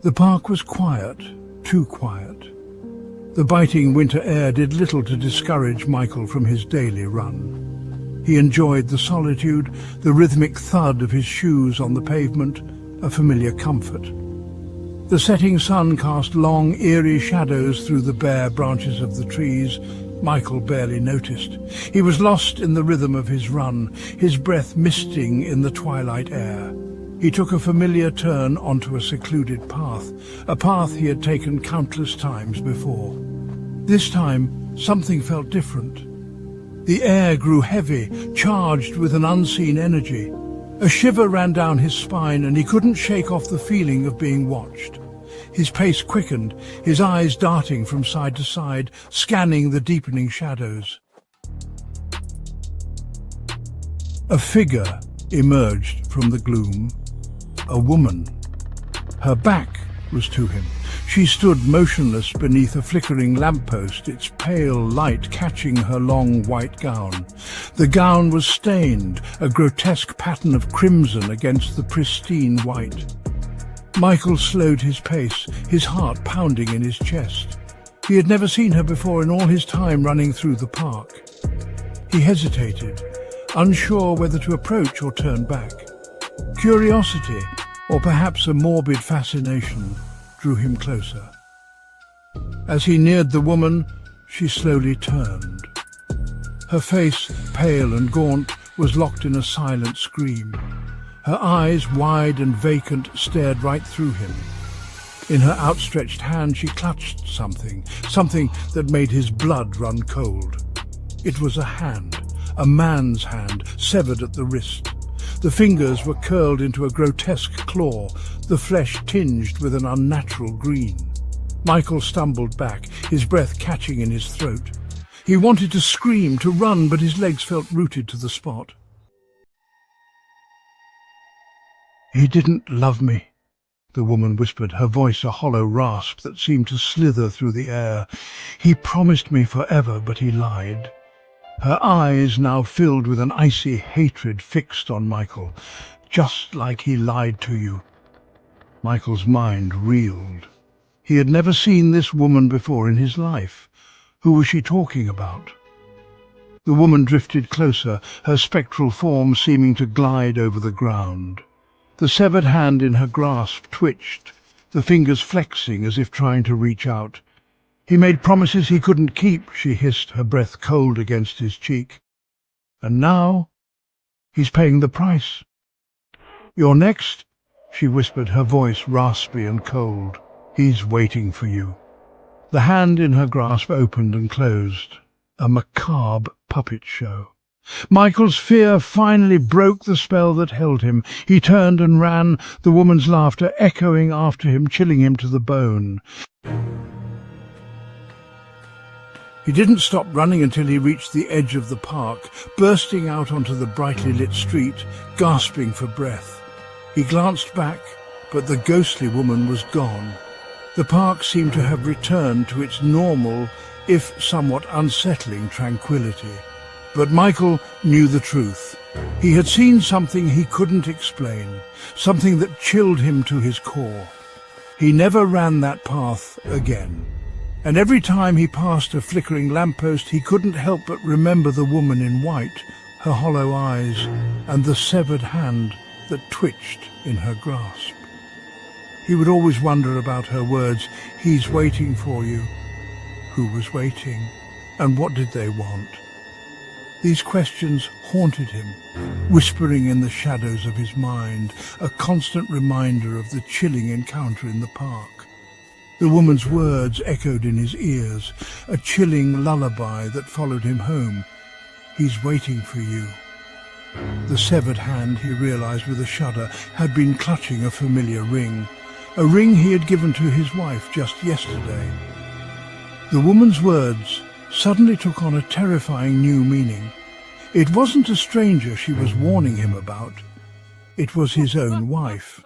The park was quiet, too quiet. The biting winter air did little to discourage Michael from his daily run. He enjoyed the solitude, the rhythmic thud of his shoes on the pavement, a familiar comfort. The setting sun cast long, eerie shadows through the bare branches of the trees. Michael barely noticed. He was lost in the rhythm of his run, his breath misting in the twilight air. He took a familiar turn onto a secluded path, a path he had taken countless times before. This time, something felt different. The air grew heavy, charged with an unseen energy. A shiver ran down his spine, and he couldn't shake off the feeling of being watched. His pace quickened, his eyes darting from side to side, scanning the deepening shadows. A figure emerged from the gloom. A woman. Her back was to him. She stood motionless beneath a flickering lamppost, its pale light catching her long white gown. The gown was stained, a grotesque pattern of crimson against the pristine white. Michael slowed his pace, his heart pounding in his chest. He had never seen her before in all his time running through the park. He hesitated, unsure whether to approach or turn back. Curiosity, or perhaps a morbid fascination, drew him closer. As he neared the woman, she slowly turned. Her face, pale and gaunt, was locked in a silent scream. Her eyes, wide and vacant, stared right through him. In her outstretched hand she clutched something that made his blood run cold. It was a hand, a man's hand, severed at the wrist. The fingers were curled into a grotesque claw, the flesh tinged with an unnatural green. Michael stumbled back, his breath catching in his throat. He wanted to scream, to run, but his legs felt rooted to the spot. "He didn't love me," the woman whispered, her voice a hollow rasp that seemed to slither through the air. "He promised me forever, but he lied." Her eyes now filled with an icy hatred fixed on Michael. "Just like he lied to you." Michael's mind reeled. He had never seen this woman before in his life. Who was she talking about? The woman drifted closer, her spectral form seeming to glide over the ground. The severed hand in her grasp twitched, the fingers flexing as if trying to reach out. "He made promises he couldn't keep," she hissed, her breath cold against his cheek. "And now he's paying the price." "You're next," she whispered, her voice raspy and cold. "He's waiting for you." The hand in her grasp opened and closed, a macabre puppet show. Michael's fear finally broke the spell that held him. He turned and ran, the woman's laughter echoing after him, chilling him to the bone. He didn't stop running until he reached the edge of the park, bursting out onto the brightly lit street, gasping for breath. He glanced back, but the ghostly woman was gone. The park seemed to have returned to its normal, if somewhat unsettling, tranquility. But Michael knew the truth. He had seen something he couldn't explain, something that chilled him to his core. He never ran that path again. And every time he passed a flickering lamppost, he couldn't help but remember the woman in white, her hollow eyes, and the severed hand that twitched in her grasp. He would always wonder about her words, "He's waiting for you." Who was waiting? And what did they want? These questions haunted him, whispering in the shadows of his mind, a constant reminder of the chilling encounter in the park. The woman's words echoed in his ears, a chilling lullaby that followed him home. "He's waiting for you." The severed hand, he realized with a shudder, had been clutching a familiar ring, a ring he had given to his wife just yesterday. The woman's words suddenly took on a terrifying new meaning. It wasn't a stranger she was warning him about. It was his own wife.